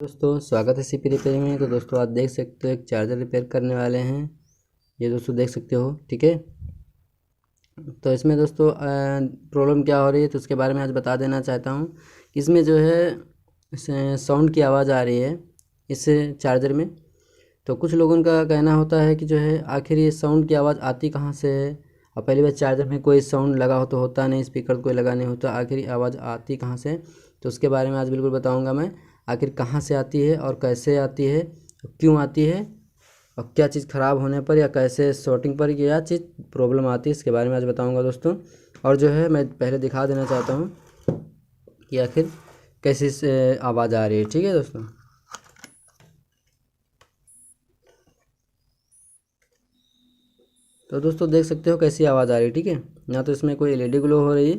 दोस्तों स्वागत है सीपी रिपेयरिंग में। तो दोस्तों आप देख सकते हो एक चार्जर रिपेयर करने वाले हैं। ये दोस्तों देख सकते हो, ठीक है। तो इसमें दोस्तों प्रॉब्लम क्या हो रही है तो उसके बारे में आज बता देना चाहता हूँ। इसमें जो है साउंड की आवाज़ आ रही है इस चार्जर में। तो कुछ लोगों का कहना होता है कि जो है आखिर ये साउंड की आवाज़ आती कहाँ से है। और पहली बार चार्जर में कोई साउंड लगा हो तो होता नहीं, स्पीकर कोई लगा नहीं होता, आखिर आवाज़ आती कहाँ से। तो उसके बारे में आज बिल्कुल बताऊंगा मैं, आखिर कहाँ से आती है और कैसे आती है, क्यों आती है और क्या चीज़ ख़राब होने पर या कैसे शॉर्टिंग पर क्या चीज़ प्रॉब्लम आती है, इसके बारे में आज बताऊंगा दोस्तों। और जो है मैं पहले दिखा देना चाहता हूँ कि आखिर कैसे आवाज़ आ रही है, ठीक है दोस्तों। तो दोस्तों देख सकते हो कैसी आवाज़ आ रही है, ठीक है। ना तो इसमें कोई एलईडी ग्लो हो रही है,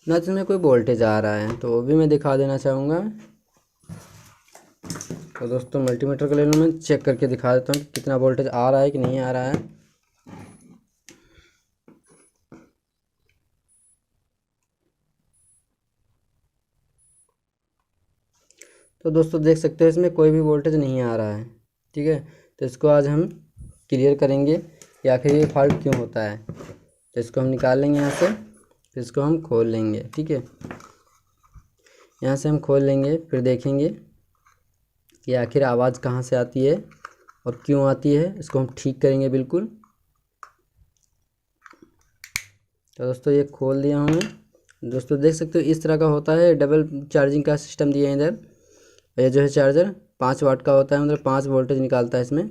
ना तो इसमें कोई वोल्टेज आ रहा है, तो वो भी मैं दिखा देना चाहूँगा। तो दोस्तों मल्टीमीटर का ले लूँ, मैं चेक करके दिखा देता हूँ कि कितना वोल्टेज आ रहा है कि नहीं आ रहा है। तो दोस्तों देख सकते हो इसमें कोई भी वोल्टेज नहीं आ रहा है, ठीक है। तो इसको आज हम क्लियर करेंगे कि आखिर ये फॉल्ट क्यों होता है। तो इसको हम निकाल लेंगे यहाँ से, फिर इसको हम खोल लेंगे, ठीक है। यहाँ से हम खोल लेंगे, फिर देखेंगे कि आखिर आवाज़ कहाँ से आती है और क्यों आती है। इसको हम ठीक करेंगे बिल्कुल। तो दोस्तों ये खोल दिया हूँ मैं। दोस्तों देख सकते हो इस तरह का होता है, डबल चार्जिंग का सिस्टम दिया है इधर। ये जो है चार्जर 5 वाट का होता है, मतलब 5 वोल्टेज निकालता है इसमें।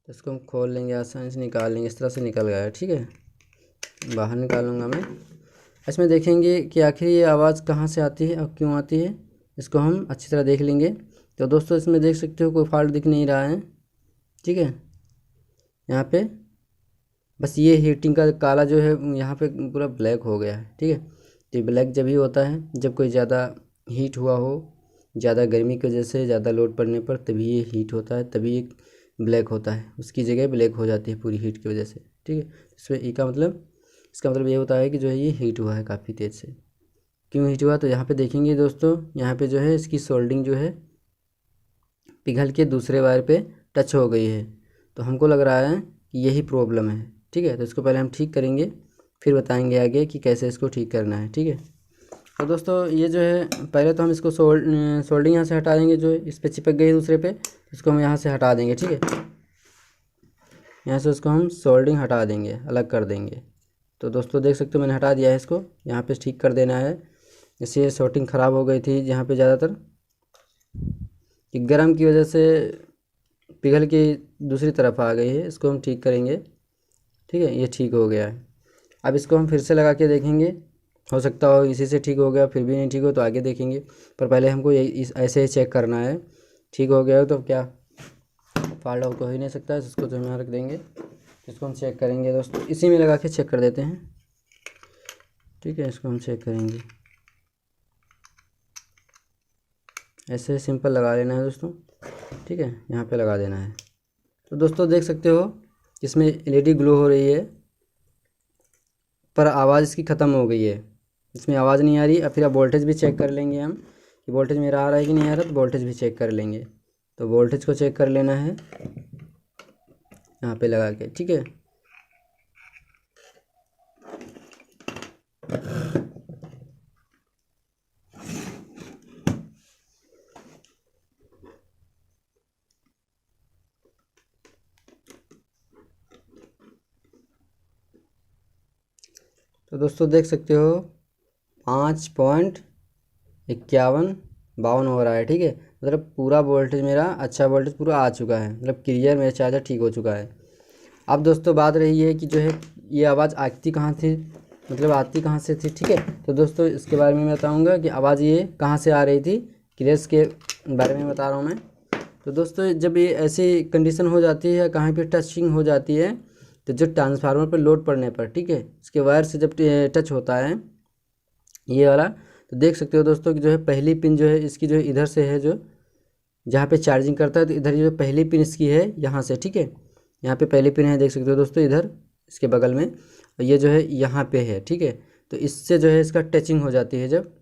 तो इसको हम खोल लेंगे, आसानी से निकाल लेंगे। इस तरह से निकल गया है, ठीक है। बाहर निकालूंगा मैं। इसमें देखेंगे कि आखिर ये आवाज़ कहाँ से आती है और क्यों आती है, इसको हम अच्छी तरह देख लेंगे। तो दोस्तों इसमें देख सकते हो कोई फॉल्ट दिख नहीं रहा है, ठीक है। यहाँ पे बस ये हीटिंग का काला जो है यहाँ पे पूरा ब्लैक हो गया है, ठीक है। तो ब्लैक जब ही होता है जब कोई ज़्यादा हीट हुआ हो, ज़्यादा गर्मी की वजह से, ज़्यादा लोड पड़ने पर तभी ये हीट होता है, तभी ये ब्लैक होता है। उसकी जगह ब्लैक हो जाती है पूरी हीट की वजह से, ठीक है। इसमें इसका मतलब ये होता है कि जो है ये हीट हुआ है काफ़ी तेज़ से। क्यों हीट हुआ तो यहाँ पे देखेंगे दोस्तों, यहाँ पे जो है इसकी सोल्डिंग जो है पिघल के दूसरे वायर पे टच हो गई है। तो हमको लग रहा है कि यही प्रॉब्लम है, ठीक है। तो इसको पहले हम ठीक करेंगे, फिर बताएंगे आगे कि कैसे इसको ठीक करना है, ठीक है। तो दोस्तों ये जो है पहले तो हम इसको सोल्डिंग यहाँ से हटा देंगे, जो इस पर चिपक गई दूसरे पे, इसको हम यहाँ से हटा देंगे, ठीक है। यहाँ से उसको हम सोल्डिंग हटा देंगे, अलग कर देंगे। तो दोस्तों देख सकते हो मैंने हटा दिया है इसको। यहाँ पे ठीक कर देना है। जैसे शॉर्टिंग ख़राब हो गई थी यहाँ पे ज़्यादातर, कि गर्म की वजह से पिघल के दूसरी तरफ आ गई है। इसको हम ठीक करेंगे, ठीक है। ये ठीक हो गया है। अब इसको हम फिर से लगा के देखेंगे, हो सकता हो इसी से ठीक हो गया, फिर भी नहीं ठीक हो तो आगे देखेंगे। पर पहले हमको ऐसे ही चेक करना है। ठीक हो गया हो तो क्या फॉल्ट हो ही नहीं सकता है, इसको तो हम यहाँ रख देंगे। इसको हम चेक करेंगे दोस्तों, इसी में लगा के चेक कर देते हैं, ठीक है। इसको हम चेक करेंगे, ऐसे सिंपल लगा लेना है दोस्तों, ठीक है। यहाँ पे लगा देना है। तो दोस्तों देख सकते हो इसमें एलईडी ग्लो हो रही है, पर आवाज़ इसकी ख़त्म हो गई है, इसमें आवाज़ नहीं आ रही। अब फिर अब वोल्टेज भी चेक कर लेंगे हम कि वोल्टेज मेरा आ रहा है कि नहीं आ रहा। तो वोल्टेज भी चेक कर लेंगे। तो वोल्टेज को चेक कर लेना है यहाँ पे लगा के, ठीक है। तो दोस्तों देख सकते हो 5.51 हो रहा है, ठीक है। मतलब पूरा वोल्टेज मेरा, अच्छा वोल्टेज पूरा आ चुका है, मतलब क्लियर मेरा चार्जर ठीक हो चुका है। अब दोस्तों बात रही है कि जो है ये आवाज़ आती कहाँ थी, मतलब आती कहाँ से थी, ठीक है। तो दोस्तों इसके बारे में मैं बताऊँगा कि आवाज़ ये कहाँ से आ रही थी, क्लियर्स के बारे में बता रहा हूँ मैं। तो दोस्तों जब ये ऐसी कंडीशन हो जाती है, कहाँ पे टचिंग हो जाती है, तो जो ट्रांसफार्मर पर लोड पड़ने पर, ठीक है, इसके वायर से जब टच होता है ये वाला, तो देख सकते हो दोस्तों कि जो है पहली पिन जो है इसकी जो है इधर से है, जो जहाँ पे चार्जिंग करता है, तो इधर जो पहली पिन इसकी है यहाँ से, ठीक है। यहाँ पे पहली पिन है, देख सकते हो दोस्तों इधर इसके बगल में, और ये जो है यहाँ पे है, ठीक है। तो इससे जो है इसका टचिंग हो जाती है जब,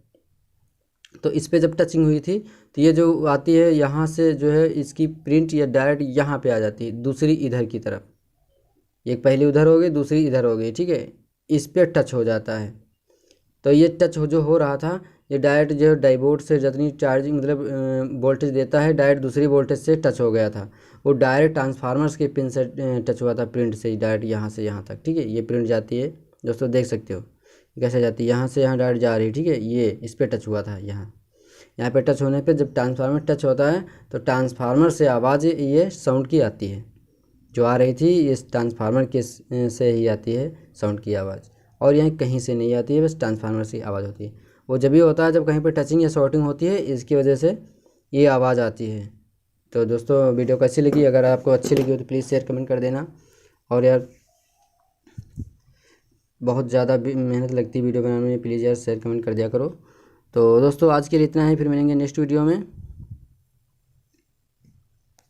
तो इस पे जब टचिंग हुई थी तो ये जो आती है यहाँ से जो है इसकी प्रिंट या डायरेक्ट यहाँ पे आ जाती है, दूसरी इधर की तरफ। एक पहले उधर हो गई, दूसरी इधर हो गई, ठीक है। इस पे टच हो जाता है। तो ये टच जो हो रहा था, ये डायरेक्ट जो डाइबोर्ड से जितनी चार्जिंग मतलब वोल्टेज देता है, डायरेक्ट दूसरी वोल्टेज से टच हो गया था। वो डायरेक्ट ट्रांसफार्मर्स के पिन से टच हुआ था, प्रिंट से ही डायरेक्ट यहाँ से यहाँ तक, ठीक है। ये प्रिंट जाती है दोस्तों, देख सकते हो कैसे जाती है, यहाँ से यहाँ डायरेक्ट जा रही है, ठीक है। ये इस पर टच हुआ था, यहाँ पे टच होने पे जब ट्रांसफार्मर टच होता है तो ट्रांसफार्मर से आवाज़ ये साउंड की आती है, जो आ रही थी इस ट्रांसफार्मर के से ही आती है साउंड की आवाज़, और यहाँ कहीं से नहीं आती है, बस ट्रांसफार्मर से आवाज़ होती है। वो जब भी होता है जब कहीं पर टचिंग या शॉर्टिंग होती है, इसकी वजह से ये आवाज़ आती है। तो दोस्तों वीडियो को अच्छी लगी, अगर आपको अच्छी लगी हो तो प्लीज़ शेयर कमेंट कर देना। और यार बहुत ज़्यादा मेहनत लगती है वीडियो बनाने में, प्लीज़ यार शेयर कमेंट कर दिया करो। तो दोस्तों आज के लिए इतना ही, फिर मिलेंगे नेक्स्ट वीडियो में।